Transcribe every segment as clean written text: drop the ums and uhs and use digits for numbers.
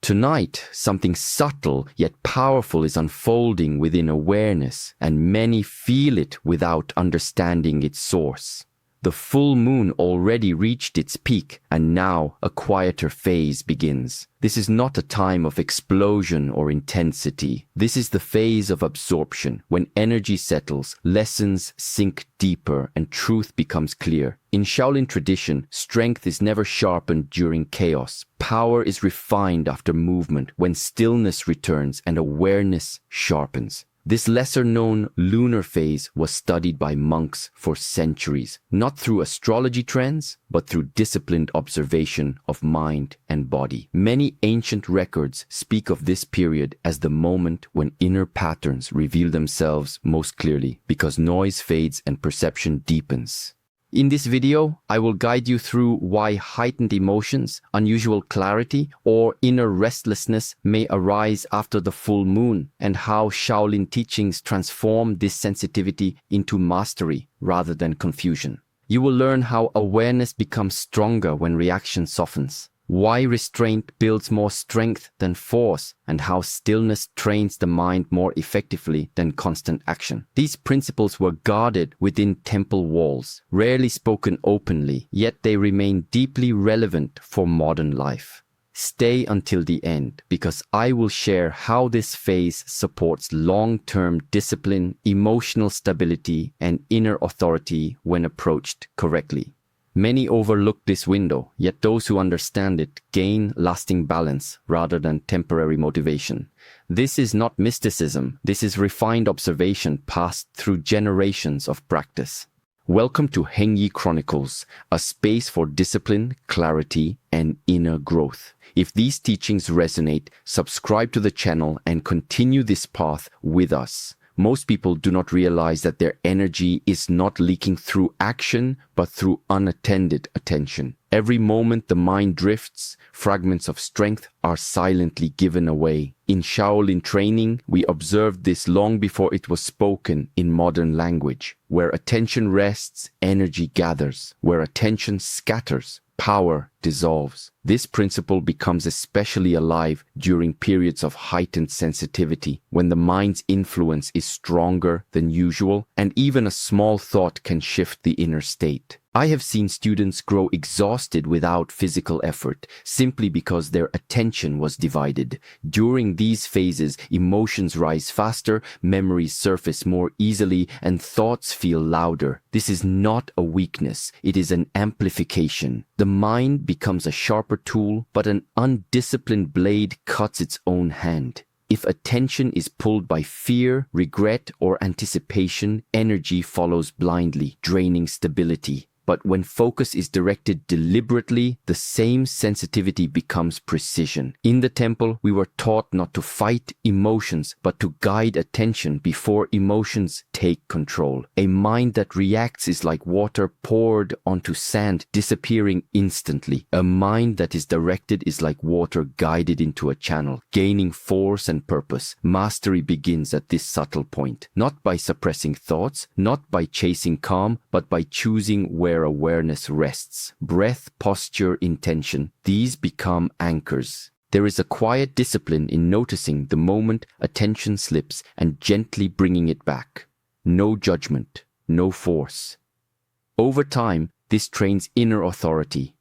Tonight, something subtle yet powerful is unfolding within awareness, and many feel it without understanding its source. The full moon already reached its peak, and now a quieter phase begins. This is not a time of explosion or intensity. This is the phase of absorption, when energy settles, lessons sink deeper, and truth becomes clear. In Shaolin tradition, strength is never sharpened during chaos. Power is refined after movement, when stillness returns and awareness sharpens. This lesser-known lunar phase was studied by monks for centuries, not through astrology trends, but through disciplined observation of mind and body. Many ancient records speak of this period as the moment when inner patterns reveal themselves most clearly, because noise fades and perception deepens. In this video, I will guide you through why heightened emotions, unusual clarity, or inner restlessness may arise after the full moon, and how Shaolin teachings transform this sensitivity into mastery rather than confusion. You will learn how awareness becomes stronger when reaction softens, why restraint builds more strength than force, and how stillness trains the mind more effectively than constant action. These principles were guarded within temple walls, rarely spoken openly, yet they remain deeply relevant for modern life. Stay until the end, because I will share how this phase supports long-term discipline, emotional stability, and inner authority when approached correctly. Many overlook this window, yet those who understand it gain lasting balance rather than temporary motivation. This is not mysticism, this is refined observation passed through generations of practice. Welcome to Hengyi Chronicles, a space for discipline, clarity, and inner growth. If these teachings resonate, subscribe to the channel and continue this path with us. Most people do not realize that their energy is not leaking through action, but through unattended attention. Every moment the mind drifts, fragments of strength are silently given away. In Shaolin training, we observed this long before it was spoken in modern language. Where attention rests, energy gathers. Where attention scatters, power dissolves. This principle becomes especially alive during periods of heightened sensitivity, when the mind's influence is stronger than usual, and even a small thought can shift the inner state. I have seen students grow exhausted without physical effort, simply because their attention was divided. During these phases, emotions rise faster, memories surface more easily, and thoughts feel louder. This is not a weakness, it is an amplification. The mind becomes a sharper tool, but an undisciplined blade cuts its own hand. If attention is pulled by fear, regret, or anticipation, energy follows blindly, draining stability. But when focus is directed deliberately, the same sensitivity becomes precision. In the temple, we were taught not to fight emotions, but to guide attention before emotions take control. A mind that reacts is like water poured onto sand, disappearing instantly. A mind that is directed is like water guided into a channel, gaining force and purpose. Mastery begins at this subtle point, not by suppressing thoughts, not by chasing calm, but by choosing where awareness rests. Breath, posture, intention, these become anchors. There is a quiet discipline in noticing the moment attention slips and gently bringing it back. No judgment, no force. Over time, this trains inner authority.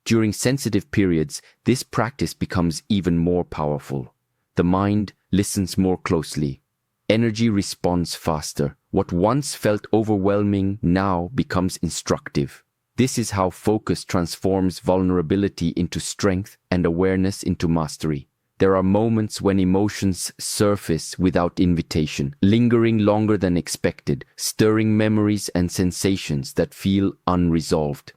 During sensitive periods, this practice becomes even more powerful. The mind listens more closely. Energy responds faster. What once felt overwhelming now becomes instructive. This is how focus transforms vulnerability into strength and awareness into mastery. There are moments when emotions surface without invitation, lingering longer than expected, stirring memories and sensations that feel unresolved.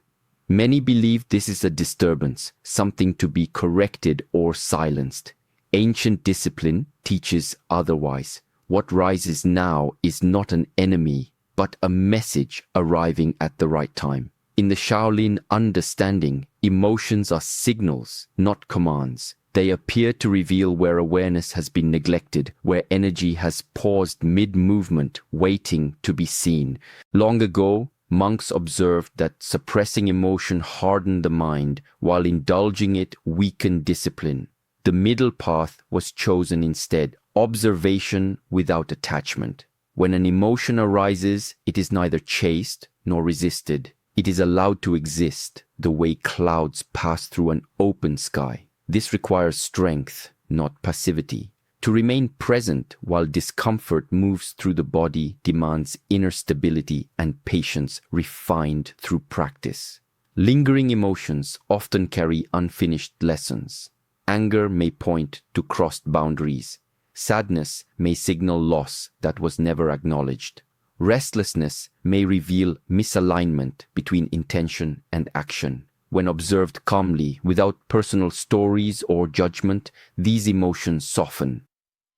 Many believe this is a disturbance, something to be corrected or silenced. Ancient discipline teaches otherwise. What rises now is not an enemy, but a message arriving at the right time. In the Shaolin understanding, emotions are signals, not commands. They appear to reveal where awareness has been neglected, where energy has paused mid-movement, waiting to be seen. Long ago, monks observed that suppressing emotion hardened the mind, while indulging it weakened discipline. The middle path was chosen instead, observation without attachment. When an emotion arises, it is neither chased nor resisted. It is allowed to exist, the way clouds pass through an open sky. This requires strength, not passivity. To remain present while discomfort moves through the body demands inner stability and patience refined through practice. Lingering emotions often carry unfinished lessons. Anger may point to crossed boundaries. Sadness may signal loss that was never acknowledged. Restlessness may reveal misalignment between intention and action. When observed calmly, without personal stories or judgment, these emotions soften.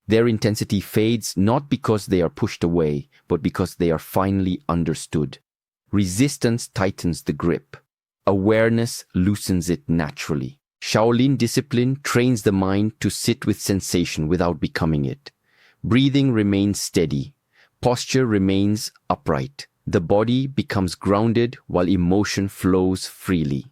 Their intensity fades not because they are pushed away, but because they are finally understood. Resistance tightens the grip. Awareness loosens it naturally. Shaolin discipline trains the mind to sit with sensation without becoming it. Breathing remains steady. Posture remains upright. The body becomes grounded while emotion flows freely.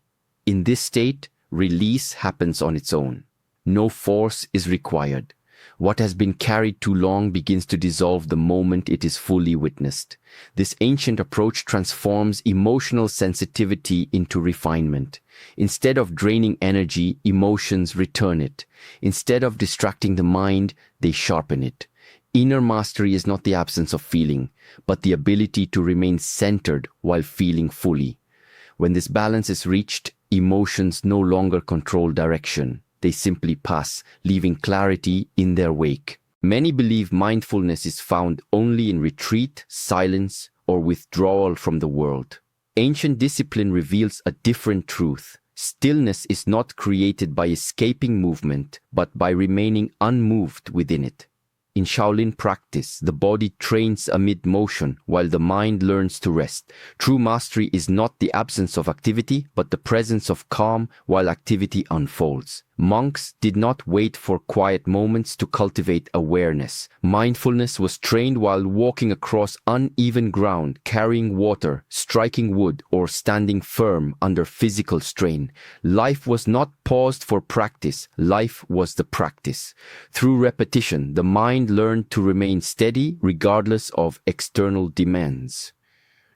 In this state, release happens on its own. No force is required. What has been carried too long begins to dissolve the moment it is fully witnessed. This ancient approach transforms emotional sensitivity into refinement. Instead of draining energy, emotions return it. Instead of distracting the mind, they sharpen it. Inner mastery is not the absence of feeling, but the ability to remain centered while feeling fully. When this balance is reached, emotions no longer control direction. They simply pass, leaving clarity in their wake. Many believe mindfulness is found only in retreat, silence, or withdrawal from the world. Ancient discipline reveals a different truth. Stillness is not created by escaping movement, but by remaining unmoved within it. In Shaolin practice, the body trains amid motion while the mind learns to rest. True mastery is not the absence of activity, but the presence of calm while activity unfolds. Monks did not wait for quiet moments to cultivate awareness. Mindfulness was trained while walking across uneven ground, carrying water, striking wood, or standing firm under physical strain. Life was not paused for practice. Life was the practice. Through repetition, the mind learned to remain steady regardless of external demands.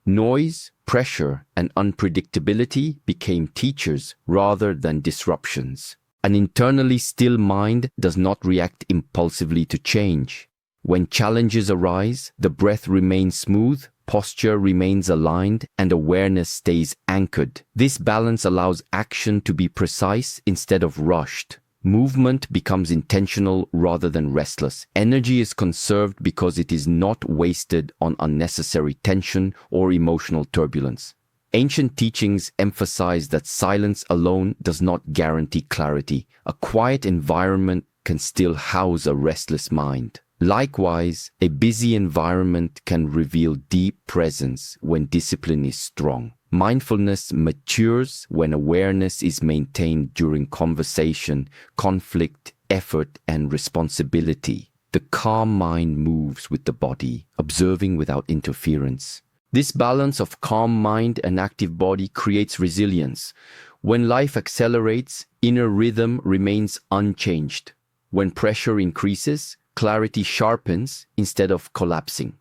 Noise, pressure, and unpredictability became teachers rather than disruptions. An internally still mind does not react impulsively to change. When challenges arise, the breath remains smooth, posture remains aligned, and awareness stays anchored. This balance allows action to be precise instead of rushed. Movement becomes intentional rather than restless. Energy is conserved because it is not wasted on unnecessary tension or emotional turbulence. Ancient teachings emphasize that silence alone does not guarantee clarity. A quiet environment can still house a restless mind. Likewise, a busy environment can reveal deep presence when discipline is strong. Mindfulness matures when awareness is maintained during conversation, conflict, effort, and responsibility. The calm mind moves with the body, observing without interference. This balance of calm mind and active body creates resilience. When life accelerates, inner rhythm remains unchanged. When pressure increases, clarity sharpens instead of collapsing.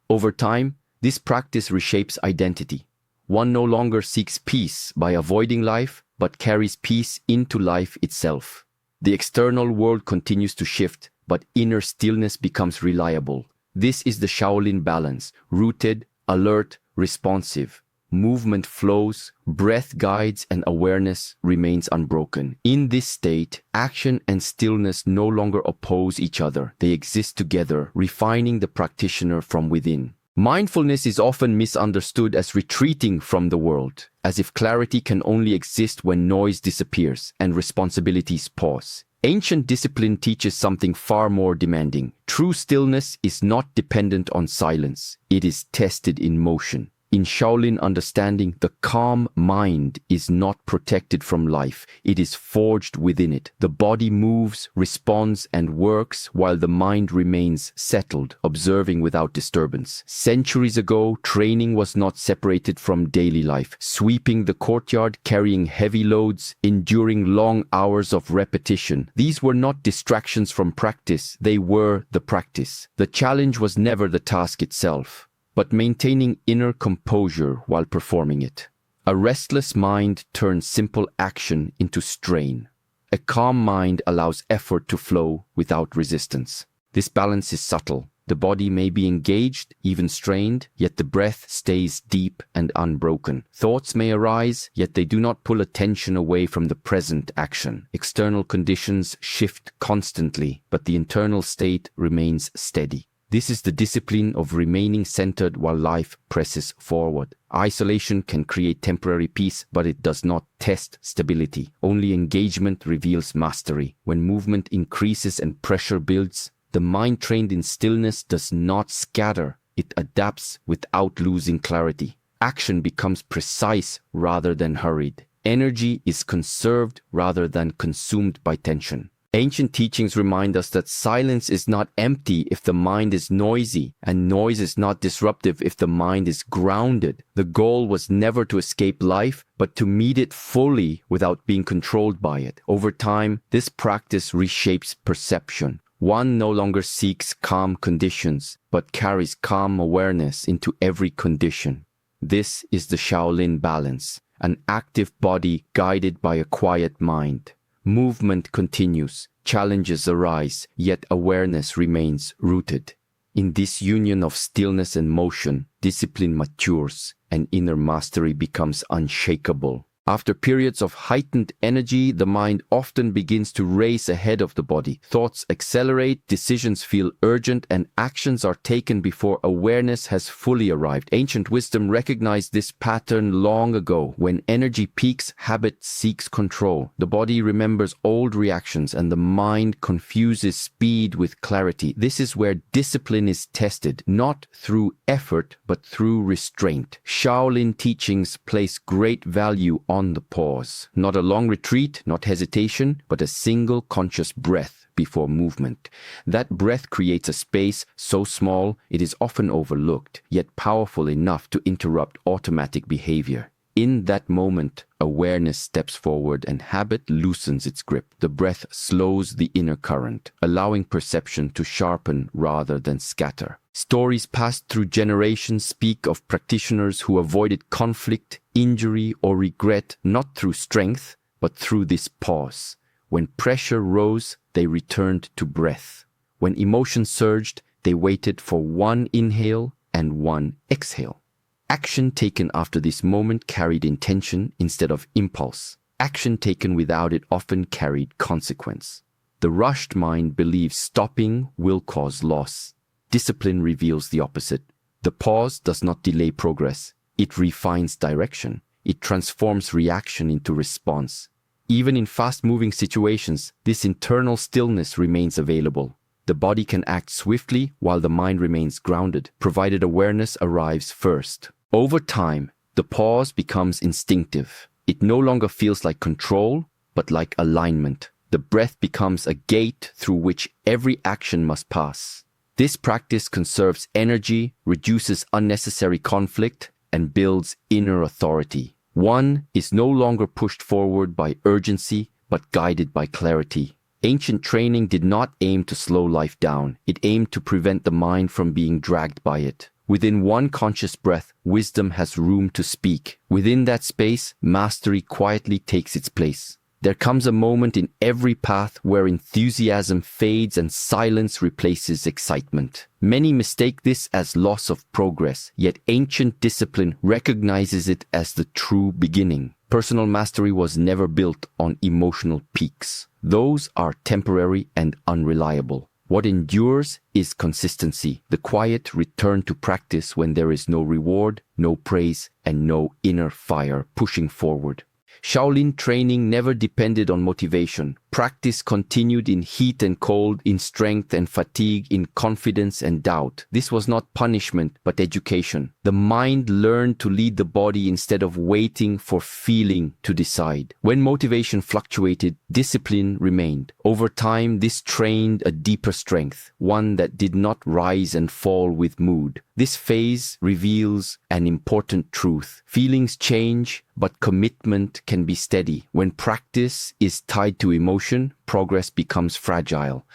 Over time, this practice reshapes identity. One no longer seeks peace by avoiding life, but carries peace into life itself. The external world continues to shift, but inner stillness becomes reliable. This is the Shaolin balance, rooted, alert, responsive. Movement flows, breath guides, and awareness remains unbroken. In this state, action and stillness no longer oppose each other. They exist together, refining the practitioner from within. Mindfulness is often misunderstood as retreating from the world, as if clarity can only exist when noise disappears and responsibilities pause. Ancient discipline teaches something far more demanding. True stillness is not dependent on silence. It is tested in motion. In Shaolin understanding, the calm mind is not protected from life. It is forged within it. The body moves, responds, and works while the mind remains settled, observing without disturbance. Centuries ago, training was not separated from daily life. Sweeping the courtyard, carrying heavy loads, enduring long hours of repetition. These were not distractions from practice. They were the practice. The challenge was never the task itself, but maintaining inner composure while performing it. A restless mind turns simple action into strain. A calm mind allows effort to flow without resistance. This balance is subtle. The body may be engaged, even strained, yet the breath stays deep and unbroken. Thoughts may arise, yet they do not pull attention away from the present action. External conditions shift constantly, but the internal state remains steady. This is the discipline of remaining centered while life presses forward. Isolation can create temporary peace, but it does not test stability. Only engagement reveals mastery. When movement increases and pressure builds, the mind trained in stillness does not scatter. It adapts without losing clarity. Action becomes precise rather than hurried. Energy is conserved rather than consumed by tension. Ancient teachings remind us that silence is not empty if the mind is noisy, and noise is not disruptive if the mind is grounded. The goal was never to escape life, but to meet it fully without being controlled by it. Over time, this practice reshapes perception. One no longer seeks calm conditions, but carries calm awareness into every condition. This is the Shaolin balance, an active body guided by a quiet mind. Movement continues, challenges arise, yet awareness remains rooted. In this union of stillness and motion, discipline matures, and inner mastery becomes unshakable. After periods of heightened energy, the mind often begins to race ahead of the body. Thoughts accelerate, decisions feel urgent, and actions are taken before awareness has fully arrived. Ancient wisdom recognized this pattern long ago. When energy peaks, habit seeks control. The body remembers old reactions, and the mind confuses speed with clarity. This is where discipline is tested, not through effort, but through restraint. Shaolin teachings place great value on the pause. Not a long retreat, not hesitation, but a single conscious breath before movement. That breath creates a space so small it is often overlooked, yet powerful enough to interrupt automatic behavior. In that moment, awareness steps forward and habit loosens its grip. The breath slows the inner current, allowing perception to sharpen rather than scatter. Stories passed through generations speak of practitioners who avoided conflict, injury, or regret not through strength, but through this pause. When pressure rose, they returned to breath. When emotion surged, they waited for one inhale and one exhale. Action taken after this moment carried intention instead of impulse. Action taken without it often carried consequence. The rushed mind believes stopping will cause loss. Discipline reveals the opposite. The pause does not delay progress. It refines direction. It transforms reaction into response. Even in fast-moving situations, this internal stillness remains available. The body can act swiftly while the mind remains grounded, provided awareness arrives first. Over time, the pause becomes instinctive. It no longer feels like control, but like alignment. The breath becomes a gate through which every action must pass. This practice conserves energy, reduces unnecessary conflict, and builds inner authority. One is no longer pushed forward by urgency, but guided by clarity. Ancient training did not aim to slow life down. It aimed to prevent the mind from being dragged by it. Within one conscious breath, wisdom has room to speak. Within that space, mastery quietly takes its place. There comes a moment in every path where enthusiasm fades and silence replaces excitement. Many mistake this as loss of progress, yet ancient discipline recognizes it as the true beginning. Personal mastery was never built on emotional peaks. Those are temporary and unreliable. What endures is consistency, the quiet return to practice when there is no reward, no praise, and no inner fire pushing forward. Shaolin training never depended on motivation. Practice continued in heat and cold, in strength and fatigue, in confidence and doubt. This was not punishment, but education. The mind learned to lead the body instead of waiting for feeling to decide. When motivation fluctuated, discipline remained. Over time, this trained a deeper strength, one that did not rise and fall with mood. This phase reveals an important truth. Feelings change, but commitment can be steady. When practice is tied to emotion, progress becomes fragile.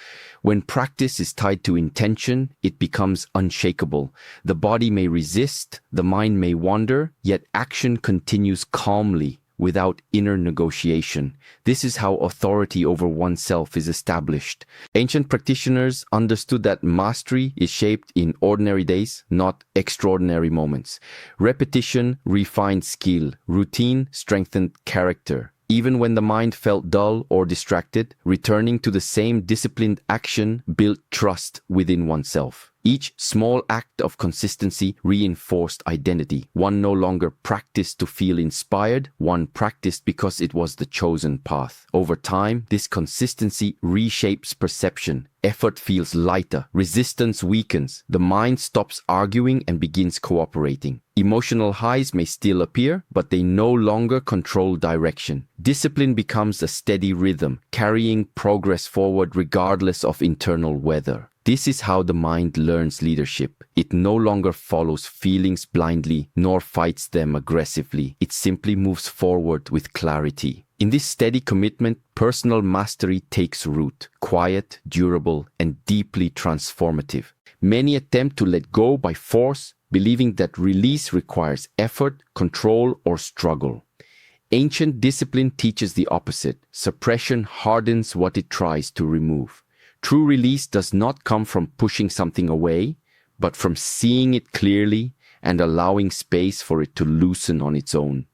When practice is tied to intention, it becomes unshakable. The body may resist, the mind may wander, yet action continues calmly, without inner negotiation. This is how authority over oneself is established. Ancient practitioners understood that mastery is shaped in ordinary days, not extraordinary moments. Repetition refined skill. Routine strengthened character. Even when the mind felt dull or distracted, returning to the same disciplined action built trust within oneself. Each small act of consistency reinforced identity. One no longer practiced to feel inspired, one practiced because it was the chosen path. Over time, this consistency reshapes perception. Effort feels lighter, resistance weakens, the mind stops arguing and begins cooperating. Emotional highs may still appear, but they no longer control direction. Discipline becomes a steady rhythm, carrying progress forward regardless of internal weather. This is how the mind learns leadership. It no longer follows feelings blindly, nor fights them aggressively. It simply moves forward with clarity. In this steady commitment, personal mastery takes root, quiet, durable, and deeply transformative. Many attempt to let go by force, believing that release requires effort, control, or struggle. Ancient discipline teaches the opposite. Suppression hardens what it tries to remove. True release does not come from pushing something away, but from seeing it clearly and allowing space for it to loosen on its own.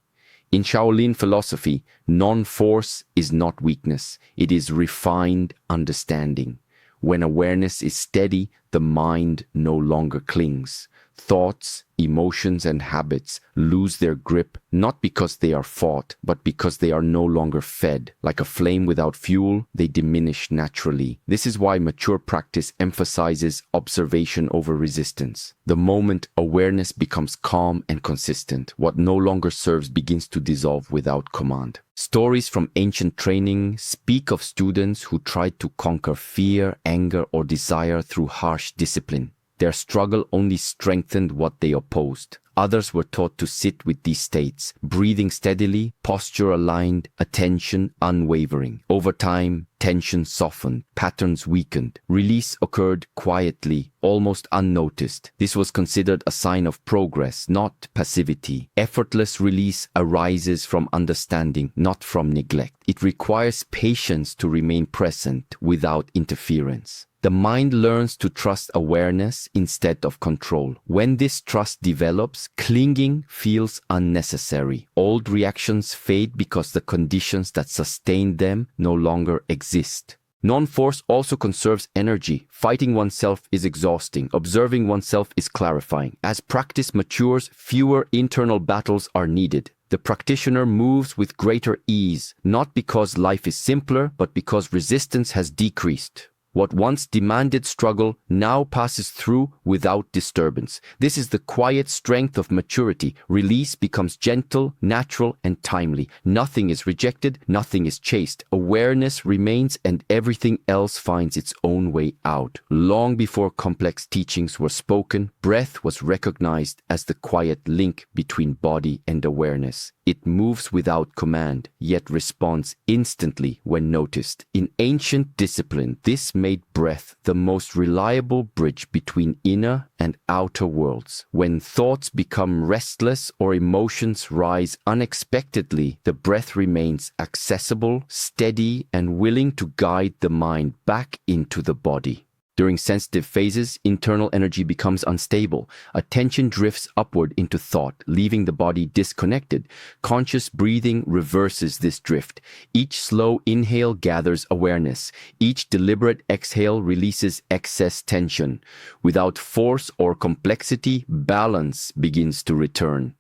In Shaolin philosophy, non-force is not weakness, it is refined understanding. When awareness is steady, the mind no longer clings. Thoughts, emotions, and habits lose their grip not because they are fought, but because they are no longer fed. Like a flame without fuel, they diminish naturally. This is why mature practice emphasizes observation over resistance. The moment awareness becomes calm and consistent, what no longer serves begins to dissolve without command. Stories from ancient training speak of students who tried to conquer fear, anger, or desire through harsh discipline. Their struggle only strengthened what they opposed. Others were taught to sit with these states, breathing steadily, posture aligned, attention unwavering. Over time, tension softened, patterns weakened. Release occurred quietly, almost unnoticed. This was considered a sign of progress, not passivity. Effortless release arises from understanding, not from neglect. It requires patience to remain present without interference. The mind learns to trust awareness instead of control. When this trust develops, clinging feels unnecessary. Old reactions fade because the conditions that sustained them no longer exist. Non-force also conserves energy. Fighting oneself is exhausting. Observing oneself is clarifying. As practice matures, fewer internal battles are needed. The practitioner moves with greater ease, not because life is simpler, but because resistance has decreased. What once demanded struggle now passes through without disturbance. This is the quiet strength of maturity. Release becomes gentle, natural, and timely. Nothing is rejected, nothing is chased. Awareness remains and everything else finds its own way out. Long before complex teachings were spoken, breath was recognized as the quiet link between body and awareness. It moves without command, yet responds instantly when noticed. In ancient discipline, this made breath the most reliable bridge between inner and outer worlds. When thoughts become restless or emotions rise unexpectedly, the breath remains accessible, steady, and willing to guide the mind back into the body. During sensitive phases, internal energy becomes unstable. Attention drifts upward into thought, leaving the body disconnected. Conscious breathing reverses this drift. Each slow inhale gathers awareness. Each deliberate exhale releases excess tension. Without force or complexity, balance begins to return.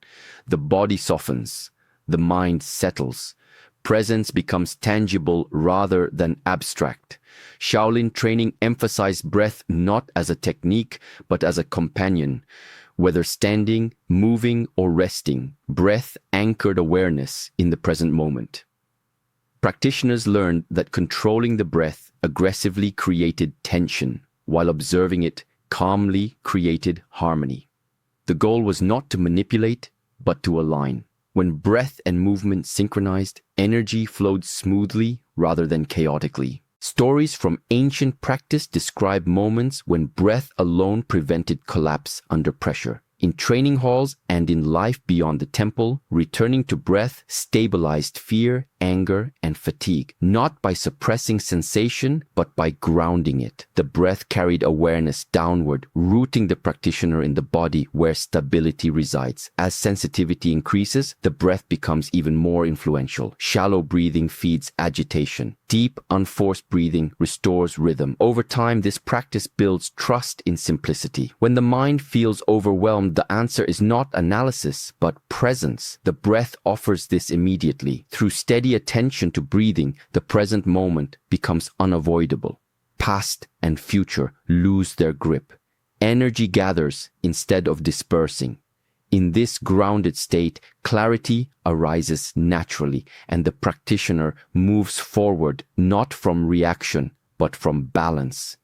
The body softens. The mind settles. Presence becomes tangible rather than abstract. Shaolin training emphasized breath not as a technique, but as a companion. Whether standing, moving, or resting, breath anchored awareness in the present moment. Practitioners learned that controlling the breath aggressively created tension, while observing it calmly created harmony. The goal was not to manipulate, but to align. When breath and movement synchronized, energy flowed smoothly rather than chaotically. Stories from ancient practice describe moments when breath alone prevented collapse under pressure. In training halls and in life beyond the temple, returning to breath stabilized fear, anger, and fatigue, not by suppressing sensation, but by grounding it. The breath carried awareness downward, rooting the practitioner in the body where stability resides. As sensitivity increases, the breath becomes even more influential. Shallow breathing feeds agitation. Deep, unforced breathing restores rhythm. Over time, this practice builds trust in simplicity. When the mind feels overwhelmed, the answer is not analysis, but presence. The breath offers this immediately. Through steady attention to breathing, the present moment becomes unavoidable. Past and future lose their grip. Energy gathers instead of dispersing. In this grounded state, clarity arises naturally, and the practitioner moves forward not from reaction, but from balance.